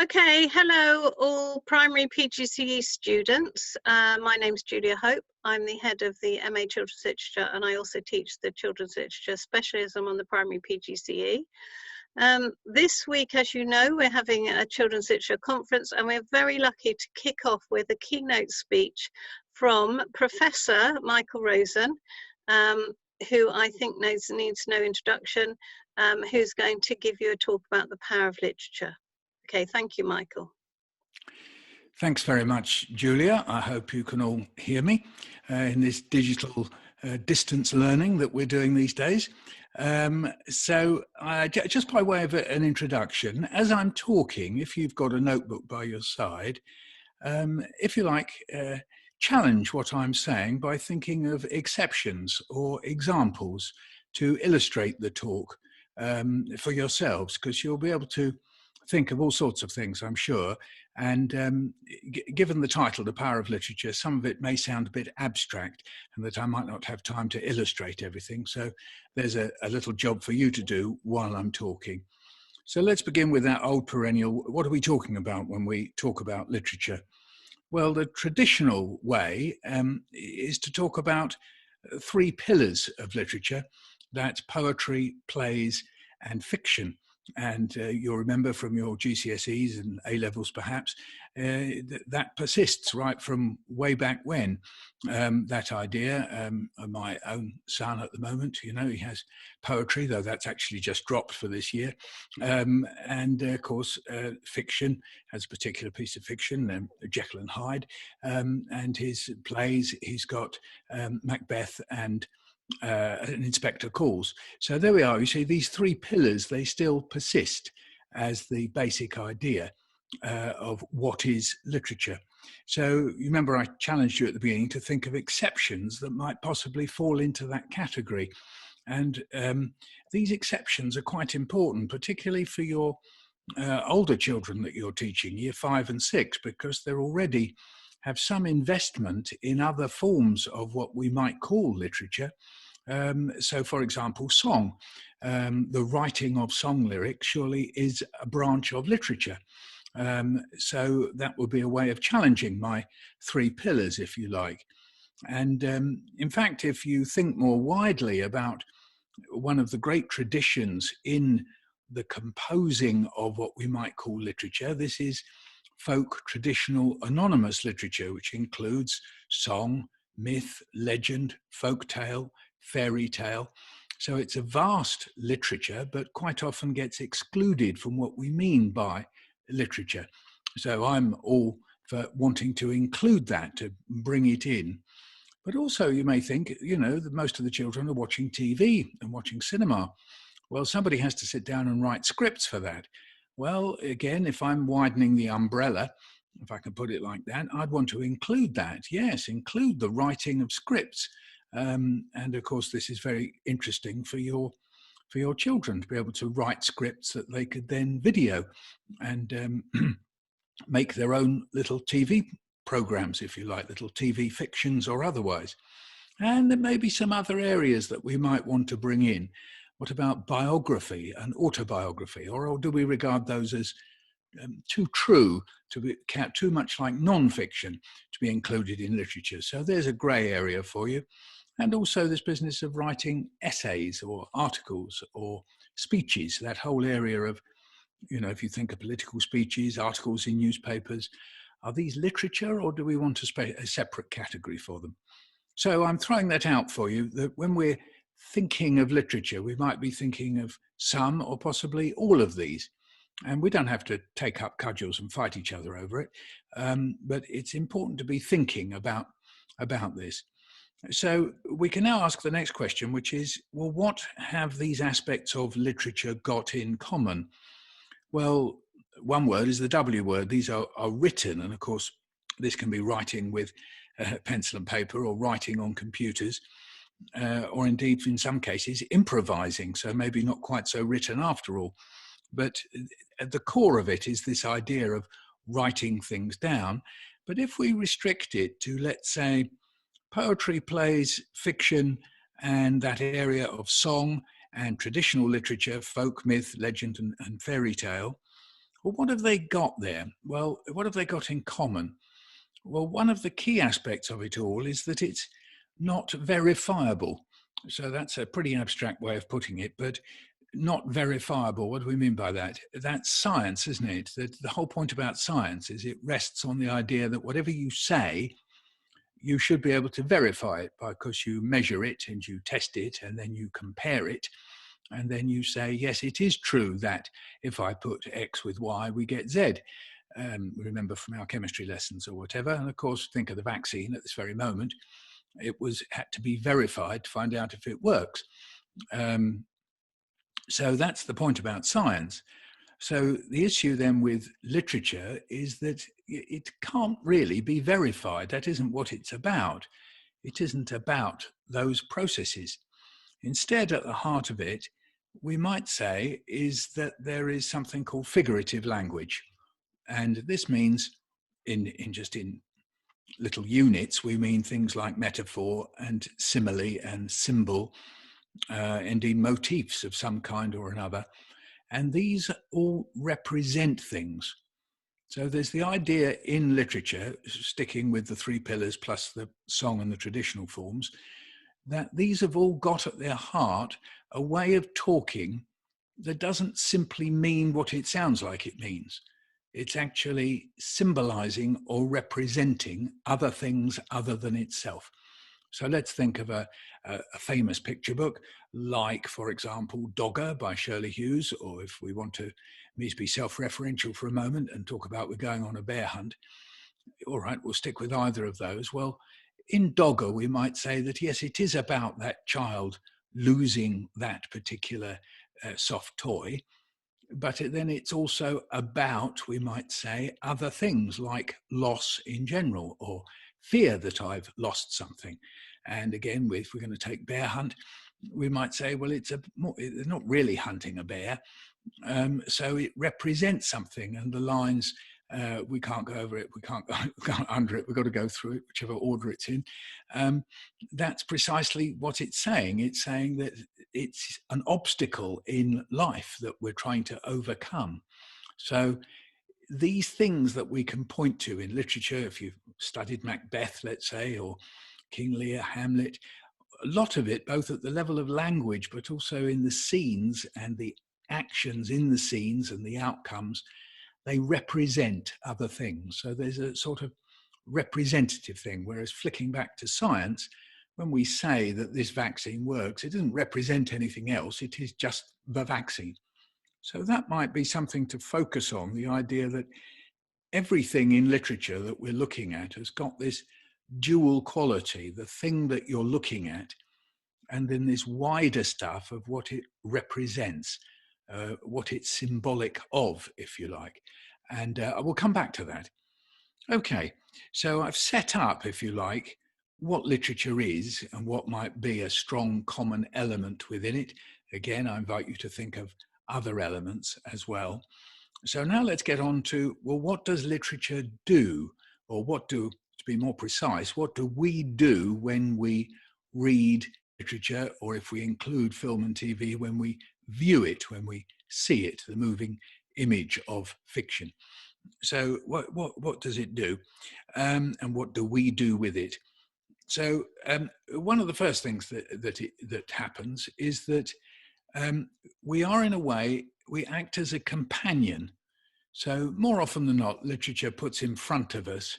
Okay, hello all primary PGCE students. My name's Julia Hope. I'm the head of the MA Children's Literature, and I also teach the Children's Literature specialism on the primary PGCE. This week, as you know, we're having a Children's Literature conference, and we're very lucky to kick off with a keynote speech from Professor Michael Rosen, who I think needs no introduction, who's going to give you a talk about the power of literature. Okay, thank you, Michael. Thanks very much, Julia. I hope you can all hear me in this digital distance learning that we're doing these days. Just by way of an introduction, as I'm talking, if you've got a notebook by your side, if you like, challenge what I'm saying by thinking of exceptions or examples to illustrate the talk for yourselves, because you'll be able to think of all sorts of things, I'm sure. And given the title, The Power of Literature, some of it may sound a bit abstract and that I might not have time to illustrate everything. So there's a little job for you to do while I'm talking. So let's begin with that old perennial. What are we talking about when we talk about literature? Well, the traditional way is to talk about three pillars of literature. That's poetry, plays, and fiction. And you'll remember from your GCSEs and A-levels perhaps, that persists right from way back when, that idea. My own son at the moment, you know, he has poetry, though that's actually just dropped for this year. And of course, fiction has a particular piece of fiction, Jekyll and Hyde, and his plays, he's got Macbeth and an Inspector Calls. So there we are. You see, these three pillars, they still persist as the basic idea of what is literature. So you remember I challenged you at the beginning to think of exceptions that might possibly fall into that category. And these exceptions are quite important, particularly for your older children that you're teaching, year 5 and 6, because they're already have some investment in other forms of what we might call literature. So, for example, song. The writing of song lyrics surely is a branch of literature. So that would be a way of challenging my three pillars, if you like. And in fact, if you think more widely about one of the great traditions in the composing of what we might call literature, this is folk, traditional, anonymous literature, which includes song, myth, legend, folk tale, fairy tale. So it's a vast literature, but quite often gets excluded from what we mean by literature. So I'm all for wanting to include that, to bring it in. But also you may think, you know, that most of the children are watching TV and watching cinema. Well, somebody has to sit down and write scripts for that. Well, again, if I'm widening the umbrella, if I can put it like that, I'd want to include that. Yes, include the writing of scripts. And of course, this is very interesting for your children to be able to write scripts that they could then video and make their own little TV programs, if you like, little TV fictions or otherwise. And there may be some other areas that we might want to bring in. What about biography and autobiography? Or do we regard those as too true, to be too much like non-fiction to be included in literature? So there's a grey area for you. And also this business of writing essays or articles or speeches, that whole area of, you know, if you think of political speeches, articles in newspapers, are these literature or do we want a separate category for them? So I'm throwing that out for you, that when we're thinking of literature, we might be thinking of some or possibly all of these. And we don't have to take up cudgels and fight each other over it, but it's important to be thinking about this. So we can now ask the next question, which is, well, what have these aspects of literature got in common? Well, one word is the W word. These are written, and of course, this can be writing with pencil and paper or writing on computers. Or indeed, in some cases, improvising, so maybe not quite so written after all. But at the core of it is this idea of writing things down. But if we restrict it to, let's say, poetry, plays, fiction, and that area of song and traditional literature, folk, myth, legend, and fairy tale, Well, what have they got there? Well, what have they got in common? Well, one of the key aspects of it all is that it's not verifiable. So that's a pretty abstract way of putting it, but not verifiable. What do we mean by that? That's science, isn't it? The whole point about science is it rests on the idea that whatever you say, you should be able to verify it because you measure it and you test it and then you compare it. And then you say, yes, it is true that if I put X with Y, we get Z. Remember from our chemistry lessons or whatever. And of course, think of the vaccine at this very moment. It had to be verified to find out if it works. So that's the point about science. So the issue then with literature is that it can't really be verified. That isn't what it's about. It isn't about those processes. Instead, at the heart of it, we might say is that there is something called figurative language. And this means in little units, we mean things like metaphor and simile and symbol, indeed motifs of some kind or another. And these all represent things. So there's the idea in literature, sticking with the three pillars plus the song and the traditional forms, that these have all got at their heart a way of talking that doesn't simply mean what it sounds like it means. It's actually symbolizing or representing other things other than itself. So let's think of a famous picture book, like, for example, Dogger by Shirley Hughes, or if we want to be self-referential for a moment and talk about we're going on a bear hunt, all right, we'll stick with either of those. Well, in Dogger, we might say that, yes, it is about that child losing that particular soft toy, but then it's also about, we might say, other things like loss in general or fear that I've lost something. And again, if we're going to take bear hunt, we might say, well, it's not really hunting a bear. So it represents something, and the lines, we can't go over it, we can't go under it, we've got to go through it, whichever order it's in. That's precisely what it's saying. It's saying that it's an obstacle in life that we're trying to overcome. So these things that we can point to in literature, if you've studied Macbeth, let's say, or King Lear, Hamlet, a lot of it, both at the level of language, but also in the scenes and the actions in the scenes and the outcomes, they represent other things. So there's a sort of representative thing, whereas flicking back to science, when we say that this vaccine works, it doesn't represent anything else, it is just the vaccine. So that might be something to focus on, the idea that everything in literature that we're looking at has got this dual quality, the thing that you're looking at, and then this wider stuff of what it represents, what it's symbolic of, if you like. And I will come back to that. Okay, so I've set up, if you like, what literature is and what might be a strong common element within it. Again, I invite you to think of other elements as well. So now let's get on to, well, what does literature do? Or to be more precise, what do we do when we read literature, or if we include film and TV, when we view it, when we see it, the moving image of fiction? So what does it do? And what do we do with it? So one of the first things that happens is that we are, in a way, we act as a companion. So more often than not, literature puts in front of us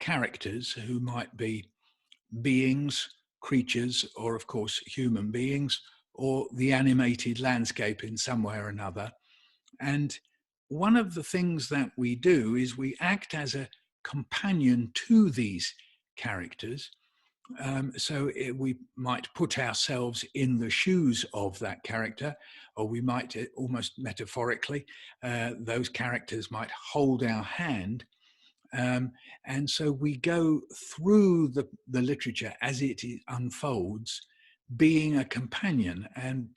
characters who might be beings, creatures, or of course human beings, or the animated landscape in some way or another. And one of the things that we do is we act as a companion to these characters. We might put ourselves in the shoes of that character, or we might, almost metaphorically, those characters might hold our hand. And so we go through the literature as it unfolds, being a companion. And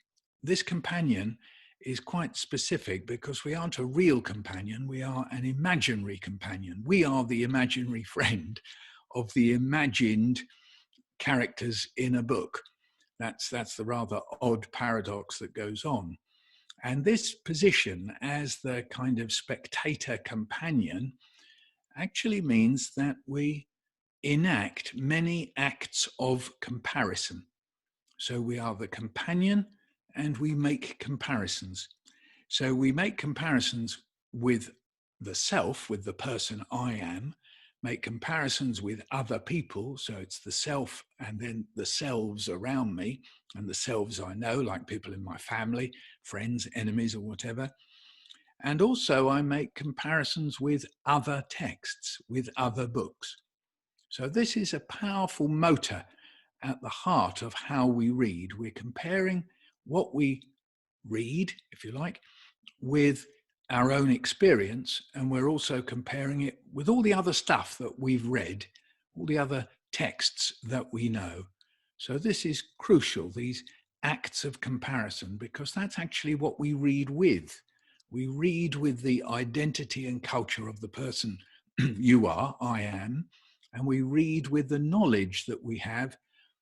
this companion is quite specific because we aren't a real companion, we are an imaginary companion. We are the imaginary friend of the imagined characters in a book. That's the rather odd paradox that goes on. And this position as the kind of spectator companion actually means that we enact many acts of comparison. So we are the companion and we make comparisons. So we make comparisons with the self, with the person I am, make comparisons with other people. So it's the self and then the selves around me and the selves I know, like people in my family, friends, enemies, or whatever. And also I make comparisons with other texts, with other books. So this is a powerful motor at the heart of how we read. We're comparing what we read, if you like, with our own experience, and we're also comparing it with all the other stuff that we've read, all the other texts that we know. So this is crucial, these acts of comparison, because that's actually what we read with. We read with the identity and culture of the person you are, I am, and we read with the knowledge that we have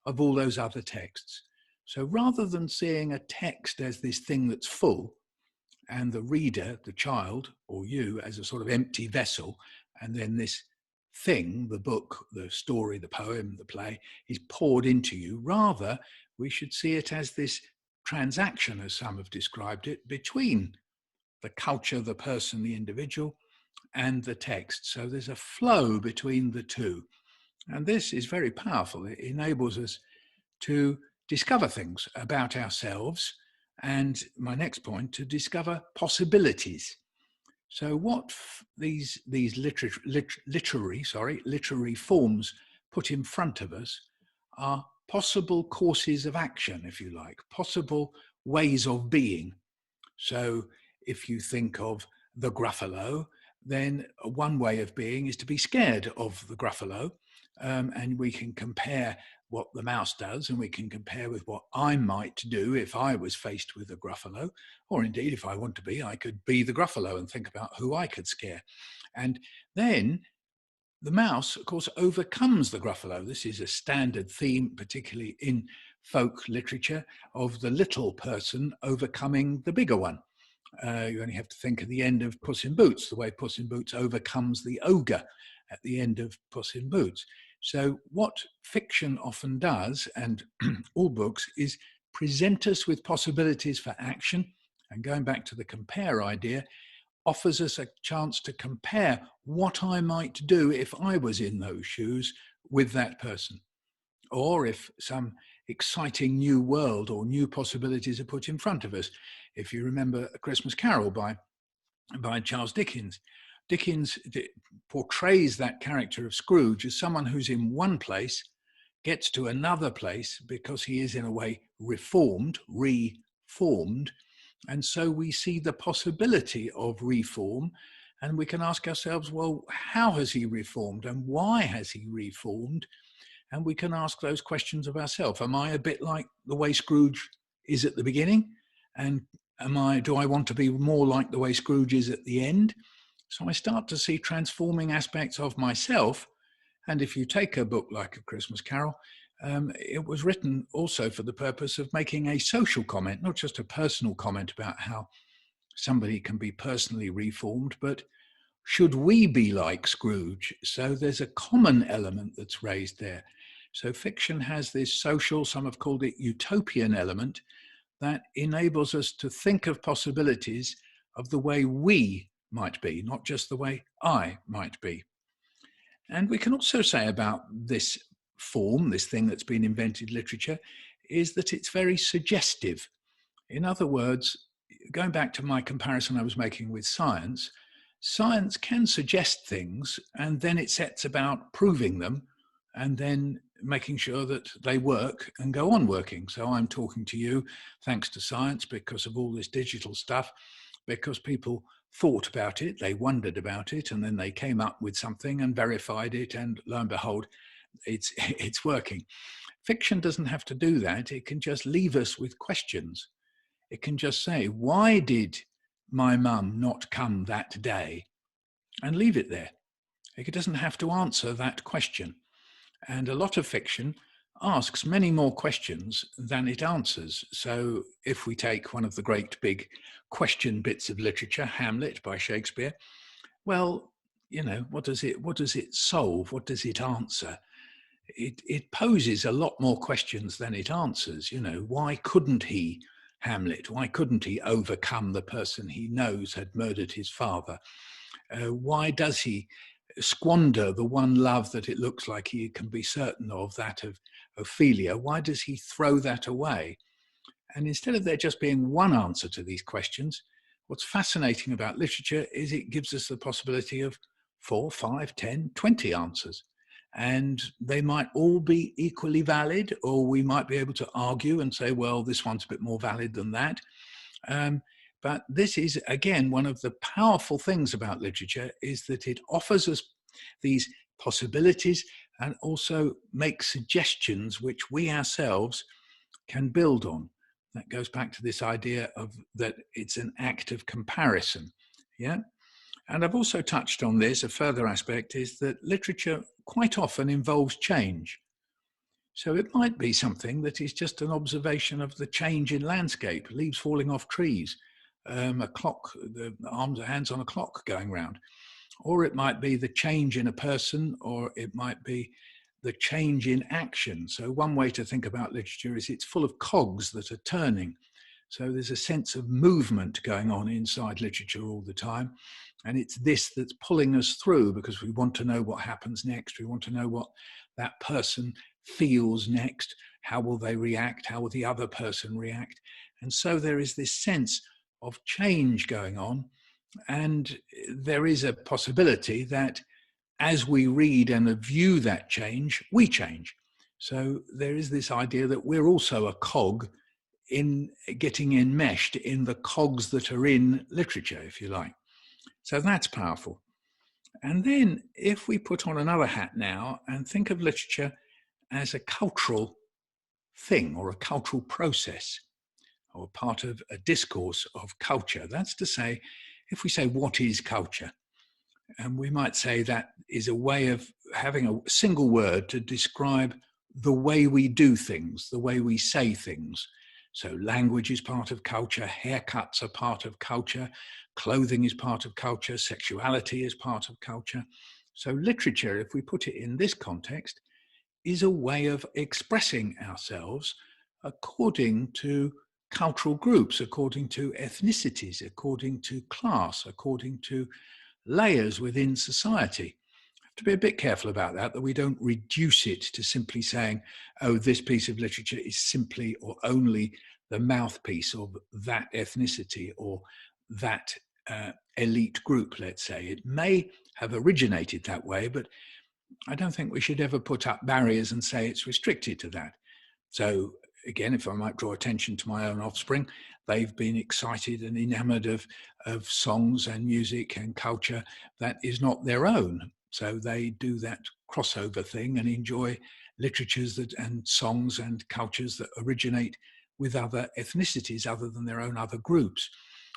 of all those other texts. So rather than seeing a text as this thing that's full, and the reader, the child, or you, as a sort of empty vessel, and then this thing, the book, the story, the poem, the play, is poured into you, rather we should see it as this transaction, as some have described it, between the culture, the person, the individual, and the text. So there's a flow between the two. And this is very powerful. It enables us to discover things about ourselves. And my next point, to discover possibilities. So what these literary forms put in front of us are possible courses of action, if you like, possible ways of being. So if you think of the Gruffalo, then one way of being is to be scared of the Gruffalo. And we can compare what the mouse does, and we can compare with what I might do if I was faced with a Gruffalo, or indeed if I want to be, I could be the Gruffalo and think about who I could scare. And then the mouse, of course, overcomes the Gruffalo. This is a standard theme, particularly in folk literature, of the little person overcoming the bigger one. You only have to think of the end of Puss in Boots, the way Puss in Boots overcomes the ogre at the end of Puss in Boots. So what fiction often does, and all books, is present us with possibilities for action. And going back to the compare idea, offers us a chance to compare what I might do if I was in those shoes with that person. Or if some exciting new world or new possibilities are put in front of us. If you remember A Christmas Carol by Charles Dickens, Dickens portrays that character of Scrooge as someone who's in one place, gets to another place because he is in a way reformed. And so we see the possibility of reform, and we can ask ourselves, well, how has he reformed and why has he reformed? And we can ask those questions of ourselves. Am I a bit like the way Scrooge is at the beginning? And do I want to be more like the way Scrooge is at the end? So I start to see transforming aspects of myself. And if you take a book like A Christmas Carol, it was written also for the purpose of making a social comment, not just a personal comment about how somebody can be personally reformed, but should we be like Scrooge? So there's a common element that's raised there. So fiction has this social, some have called it utopian element, that enables us to think of possibilities of the way we might be, not just the way I might be. And we can also say about this form, this thing that's been invented, literature, is that it's very suggestive. In other words, going back to my comparison I was making with science, science can suggest things and then it sets about proving them and then making sure that they work and go on working. So I'm talking to you thanks to science because of all this digital stuff, because people thought about it, they wondered about it, and then they came up with something and verified it, and lo and behold, it's working. Fiction doesn't have to do that. It can just leave us with questions. It can just say, why did my mum not come that day? And leave it there. It doesn't have to answer that question. And a lot of fiction asks many more questions than it answers. So if we take one of the great big question bits of literature, Hamlet by Shakespeare, well, what does it solve? What does it answer? It poses a lot more questions than it answers. Why couldn't he, Hamlet, why couldn't he overcome the person he knows had murdered his father? Why does he squander the one love that it looks like he can be certain of, that of Ophelia? Why does he throw that away? And instead of there just being one answer to these questions, what's fascinating about literature is it gives us the possibility of 4, 5, 10, 20 answers. And they might all be equally valid, or we might be able to argue and say, well, this one's a bit more valid than that. But this is, again, one of the powerful things about literature, is that it offers us these possibilities and also makes suggestions which we ourselves can build on. That goes back to this idea of that it's an act of comparison. Yeah. And I've also touched on this. A further aspect is that literature quite often involves change. So it might be something that is just an observation of the change in landscape, leaves falling off trees, a clock, the arms and hands on a clock going round. Or it might be the change in a person, or it might be the change in action. So one way to think about literature is it's full of cogs that are turning. So there's a sense of movement going on inside literature all the time. And it's this that's pulling us through, because we want to know what happens next. We want to know what that person feels next. How will they react? How will the other person react? And so there is this sense of change going on. And there is a possibility that as we read and view that change, we change. So there is this idea that we're also a cog in getting enmeshed in the cogs that are in literature, if you like. So that's powerful. And then if we put on another hat now and think of literature as a cultural thing, or a cultural process, or part of a discourse of culture, that's to say, if we say, what is culture? And we might say that is a way of having a single word to describe the way we do things, the way we say things. So language is part of culture, haircuts are part of culture, clothing is part of culture, sexuality is part of culture. So literature, if we put it in this context, is a way of expressing ourselves according to cultural groups, according to ethnicities, according to class, according to layers within society. We have to be a bit careful about that we don't reduce it to simply saying, oh, this piece of literature is simply or only the mouthpiece of that ethnicity or that elite group, let's say. It may have originated that way, but I don't think we should ever put up barriers and say it's restricted to that. So again, if I might draw attention to my own offspring, they've been excited and enamored of songs and music and culture that is not their own. So they do that crossover thing and enjoy literatures and songs and cultures that originate with other ethnicities other than their own other groups.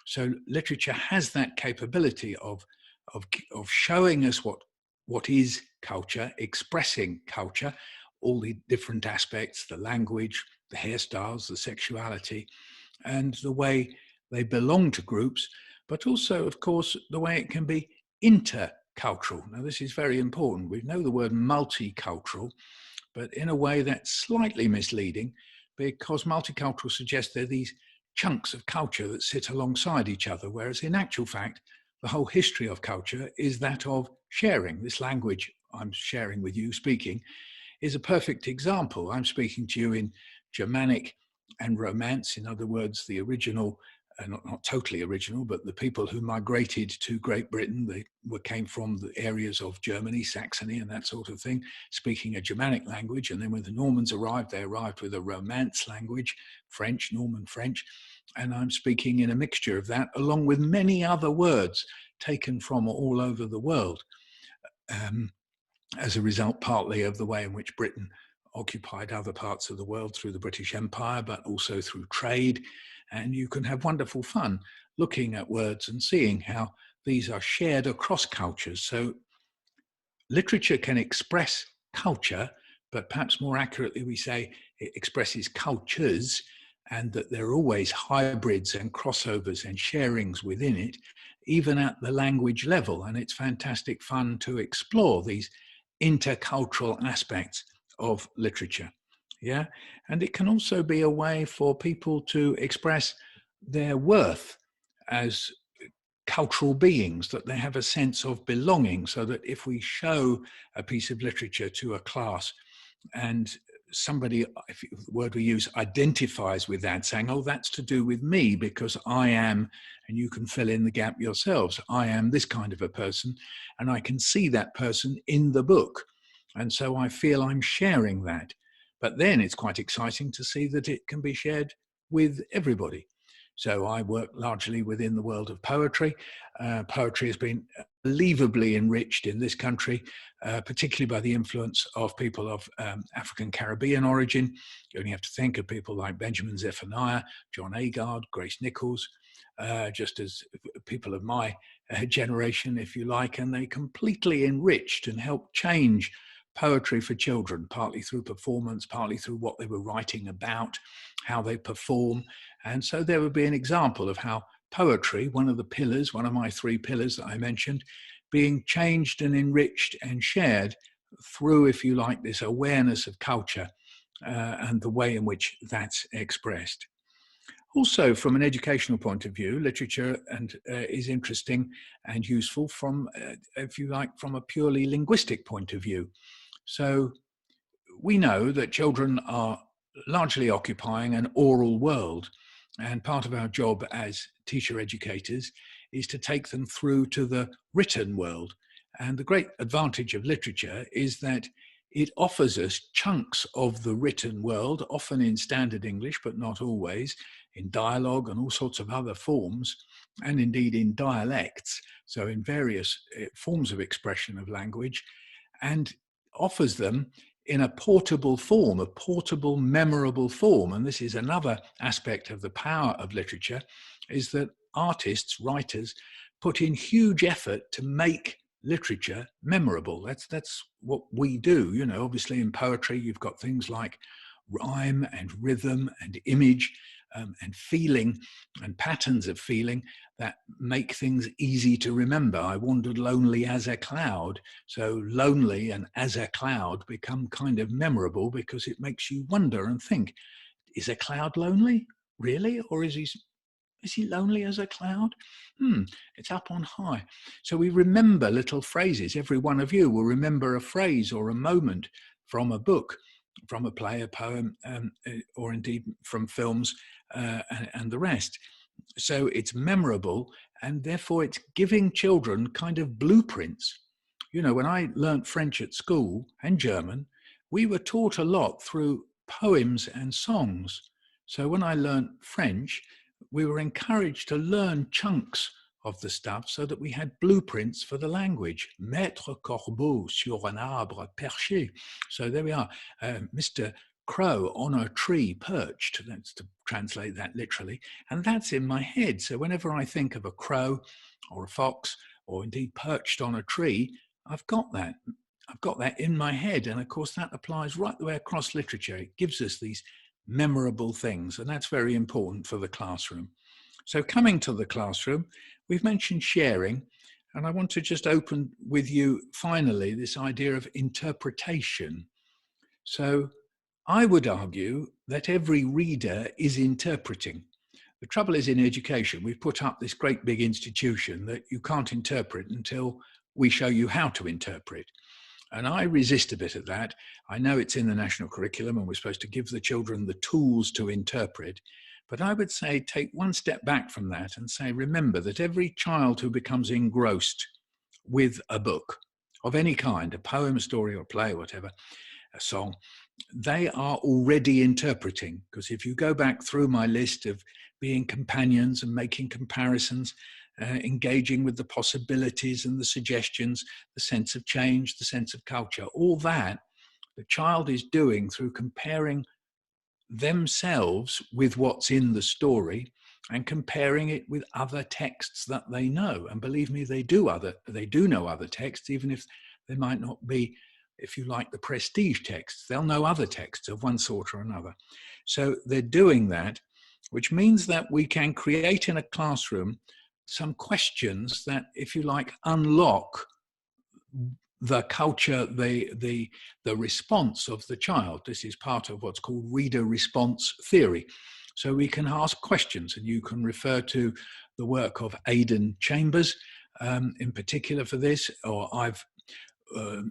So literature has that capability of showing us what is culture, expressing culture, all the different aspects, the language, the hairstyles, the sexuality, and the way they belong to groups, but also, of course, the way it can be intercultural. Now, this is very important. We know the word multicultural, but in a way that's slightly misleading, because multicultural suggests there are these chunks of culture that sit alongside each other, whereas in actual fact, the whole history of culture is that of sharing. This language I'm sharing with you, speaking, is a perfect example. I'm speaking to you in Germanic and Romance, in other words, the original, not totally original, but the people who migrated to Great Britain, they came from the areas of Germany, Saxony and that sort of thing, speaking a Germanic language. And then when the Normans arrived, they arrived with a Romance language, French, Norman French. And I'm speaking in a mixture of that, along with many other words taken from all over the world. As a result, partly of the way in which Britain occupied other parts of the world through the British Empire, but also through trade. And you can have wonderful fun looking at words and seeing how these are shared across cultures. So literature can express culture, but perhaps more accurately we say it expresses cultures, and that there are always hybrids and crossovers and sharings within it, even at the language level. And it's fantastic fun to explore these intercultural aspects of literature. Yeah. And it can also be a way for people to express their worth as cultural beings, that they have a sense of belonging, so that if we show a piece of literature to a class and somebody, if the word we use, identifies with that, saying, oh, that's to do with me because I am, and you can fill in the gap yourselves, I am this kind of a person, and I can see that person in the book. And so I feel I'm sharing that. But then it's quite exciting to see that it can be shared with everybody. So I work largely within the world of poetry. Poetry has been unbelievably enriched in this country, particularly by the influence of people of African Caribbean origin. You only have to think of people like Benjamin Zephaniah, John Agard, Grace Nichols, just as people of my generation, if you like, and they completely enriched and helped change poetry for children, partly through performance, partly through what they were writing about, how they perform. And so there would be an example of how poetry, one of the pillars, one of my 3 pillars that I mentioned, being changed and enriched and shared through, if you like, this awareness of culture and the way in which that's expressed. Also, from an educational point of view, literature is interesting and useful from, if you like, from a purely linguistic point of view. So we know that children are largely occupying an oral world, and part of our job as teacher educators is to take them through to the written world. And the great advantage of literature is that it offers us chunks of the written world, often in standard English, but not always, in dialogue and all sorts of other forms, and indeed in dialects, so in various forms of expression of language, and offers them in a portable form, a portable, memorable form. And this is another aspect of the power of literature, is that artists, writers, put in huge effort to make literature memorable. That's what we do. You know, obviously in poetry, you've got things like rhyme and rhythm and image and feeling and patterns of feeling that make things easy to remember. I wandered lonely as a cloud. So lonely and as a cloud become kind of memorable because it makes you wonder and think, is a cloud lonely? Really? Or is he lonely as a cloud? It's up on high. So we remember little phrases. Every one of you will remember a phrase or a moment from a book, from a play, a poem, or indeed from films and the rest. So it's memorable, and therefore it's giving children kind of blueprints. You know, when I learnt French at school and German, we were taught a lot through poems and songs. So when I learnt French, we were encouraged to learn chunks of the stuff so that we had blueprints for the language. Maître Corbeau sur un arbre perché. So there we are. Mr. Crow on a tree perched. That's to translate that literally. And that's in my head. So whenever I think of a crow or a fox or indeed perched on a tree, I've got that. I've got that in my head. And of course, that applies right the way across literature. It gives us these memorable things. And that's very important for the classroom. So coming to the classroom, we've mentioned sharing. And I want to just open with you finally this idea of interpretation. So I would argue that every reader is interpreting. The trouble is in education, we've put up this great big institution that you can't interpret until we show you how to interpret. And I resist a bit of that. I know it's in the national curriculum and we're supposed to give the children the tools to interpret. But I would say take one step back from that and say, remember that every child who becomes engrossed with a book of any kind, a poem, a story, or a play, or whatever, a song, they are already interpreting. Because if you go back through my list of being companions and making comparisons, engaging with the possibilities and the suggestions, the sense of change, the sense of culture, all that the child is doing through comparing themselves with what's in the story and comparing it with other texts that they know. And believe me, they do know other texts, even if they might not be if you like, the prestige texts. They'll know other texts of one sort or another. So they're doing that, which means that we can create in a classroom some questions that, if you like, unlock the culture, the response of the child. This is part of what's called reader response theory. So we can ask questions, and you can refer to the work of Aidan Chambers in particular for this, or I've,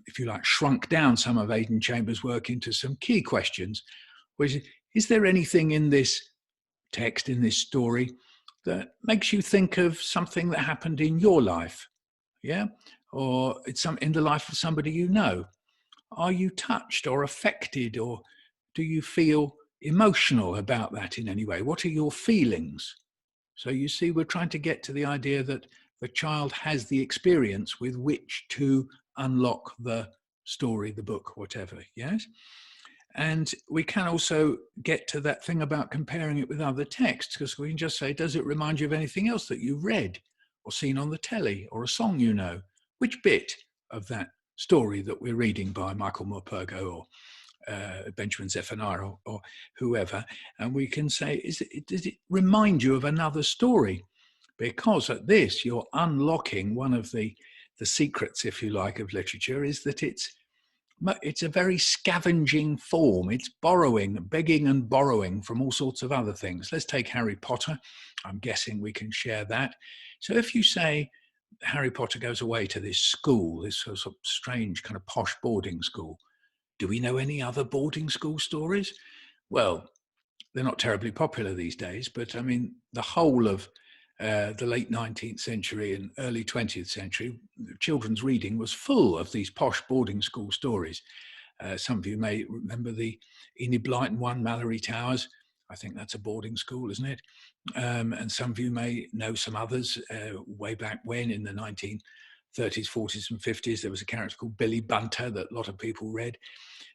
if you like, shrunk down some of Aidan Chambers' work into some key questions, which is there anything in this text, in this story, that makes you think of something that happened in your life? Yeah? Or it's in the life of somebody you know. Are you touched or affected, or do you feel emotional about that in any way? What are your feelings? So you see, we're trying to get to the idea that the child has the experience with which to unlock the story, the book, whatever, yes? And we can also get to that thing about comparing it with other texts, because we can just say, does it remind you of anything else that you've read or seen on the telly, or a song you know? Which bit of that story that we're reading by Michael Morpurgo or Benjamin Zephaniah or whoever, and we can say, does it remind you of another story? Because at this, you're unlocking one of the secrets, if you like, of literature, is that it's a very scavenging form. It's borrowing, begging and borrowing from all sorts of other things. Let's take Harry Potter. I'm guessing we can share that. So if you say Harry Potter goes away to this school, this sort of strange kind of posh boarding school, do we know any other boarding school stories? Well, they're not terribly popular these days, but I mean, the whole of the late 19th century and early 20th century, children's reading was full of these posh boarding school stories. Some of you may remember the Enid Blyton one, Mallory Towers. I think that's a boarding school, isn't it? And some of you may know some others. Way back when, in the 1930s, 40s and 50s, there was a character called Billy Bunter that a lot of people read.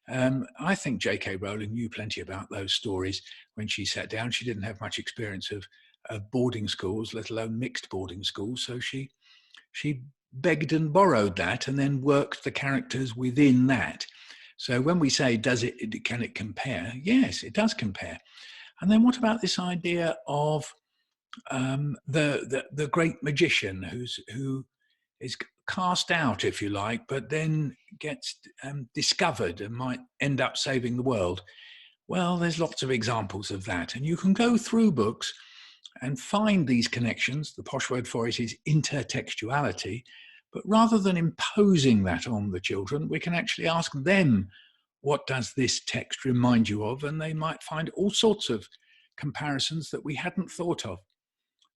I think J.K. Rowling knew plenty about those stories when she sat down. She didn't have much experience of boarding schools, let alone mixed boarding schools. So she begged and borrowed that, and then worked the characters within that. So when we say, can it compare? Yes, it does compare. And then what about this idea of the great magician who is cast out, if you like, but then gets discovered and might end up saving the world? Well, there's lots of examples of that. And you can go through books and find these connections. The posh word for it is intertextuality. But rather than imposing that on the children, we can actually ask them, what does this text remind you of? And they might find all sorts of comparisons that we hadn't thought of.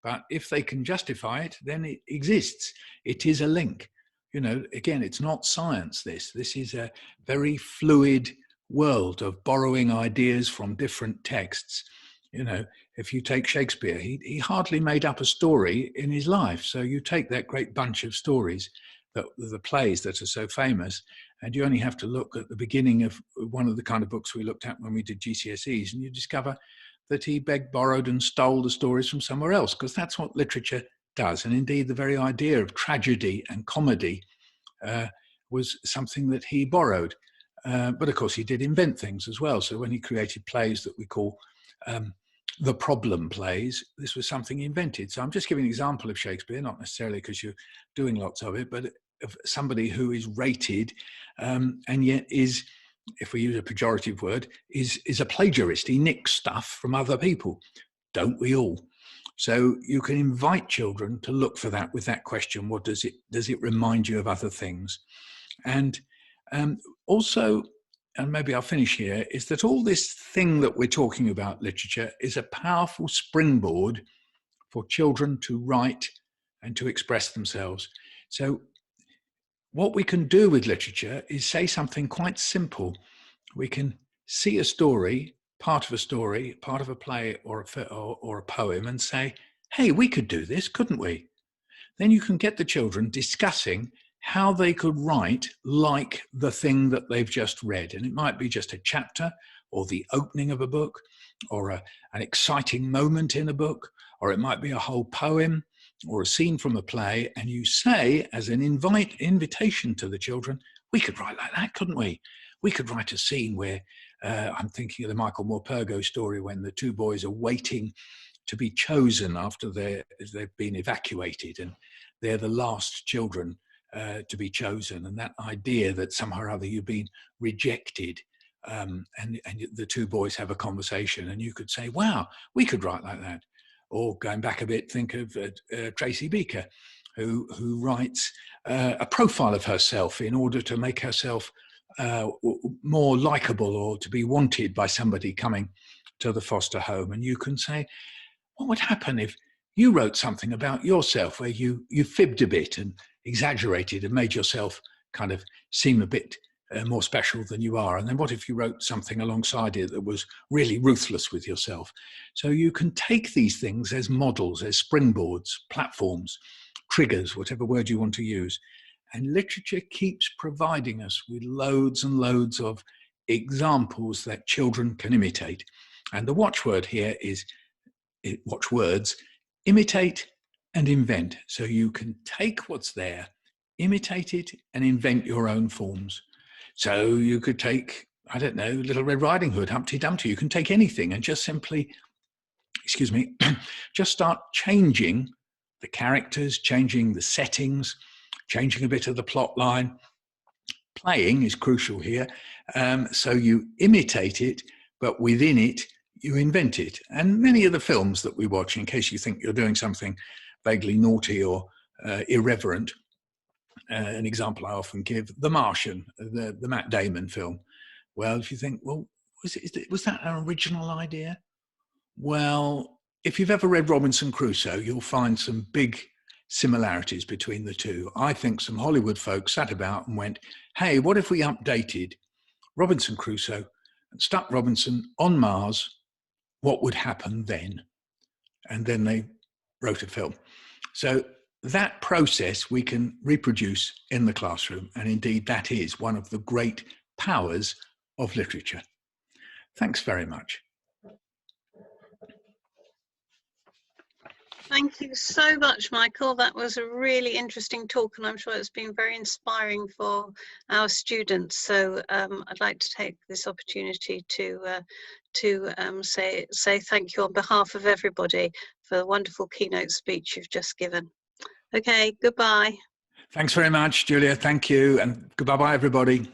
But if they can justify it, then it exists. It is a link. You know, again, it's not science, this. This is a very fluid world of borrowing ideas from different texts. You know, if you take Shakespeare, he hardly made up a story in his life. So you take that great bunch of stories, the plays that are so famous, and you only have to look at the beginning of one of the kind of books we looked at when we did GCSEs, and you discover that he begged, borrowed, and stole the stories from somewhere else, because that's what literature does. And indeed, the very idea of tragedy and comedy was something that he borrowed. But of course, he did invent things as well. So when he created plays that we call the problem plays, this was something he invented. So I'm just giving an example of Shakespeare, not necessarily because you're doing lots of it, but of somebody who is rated and yet is, if we use a pejorative word, is a plagiarist. He nicks stuff from other people. Don't we all? So you can invite children to look for that with that question. What does it remind you of other things? And also, and maybe I'll finish here, is that all this thing that we're talking about, literature, is a powerful springboard for children to write and to express themselves. So what we can do with literature is say something quite simple. We can see a story, part of a play or a poem, and say, hey, we could do this, couldn't we? Then you can get the children discussing how they could write like the thing that they've just read. And it might be just a chapter or the opening of a book or an exciting moment in a book, or it might be a whole poem or a scene from a play. And you say, as an invitation to the children, we could write like that, couldn't we? We could write a scene where, I'm thinking of the Michael Morpurgo story when the two boys are waiting to be chosen after they've been evacuated, and they're the last children to be chosen. And that idea that somehow or other you've been rejected, and the two boys have a conversation, and you could say, wow, we could write like that. Or going back a bit, think of Tracy Beaker, who writes a profile of herself in order to make herself more likable or to be wanted by somebody coming to the foster home. And you can say, what would happen if you wrote something about yourself where you fibbed a bit and exaggerated and made yourself kind of seem a bit more special than you are? And then what if you wrote something alongside it that was really ruthless with yourself? So you can take these things as models, as springboards, platforms, triggers, whatever word you want to use. And literature keeps providing us with loads and loads of examples that children can imitate. And the watchword here is, watchwords, imitate and invent. So you can take what's there, imitate it, and invent your own forms. So you could take, I don't know, Little Red Riding Hood, Humpty Dumpty. You can take anything and just simply, just start changing the characters, changing the settings, changing a bit of the plot line. Playing is crucial here. So you imitate it, but within it, you invent it. And many of the films that we watch, in case you think you're doing something vaguely naughty or irreverent, an example I often give, The Martian, the Matt Damon film. Well, if you think, well, was that an original idea? Well, if you've ever read Robinson Crusoe, you'll find some big similarities between the two. I think some Hollywood folks sat about and went, hey, what if we updated Robinson Crusoe and stuck Robinson on Mars? What would happen then? And then they wrote a film. So that process we can reproduce in the classroom. And indeed, that is one of the great powers of literature. Thanks very much. Thank you so much, Michael. That was a really interesting talk, and I'm sure it's been very inspiring for our students. So I'd like to take this opportunity to say thank you on behalf of everybody for the wonderful keynote speech you've just given. Okay, goodbye. Thanks very much, Julia. Thank you, and goodbye, everybody.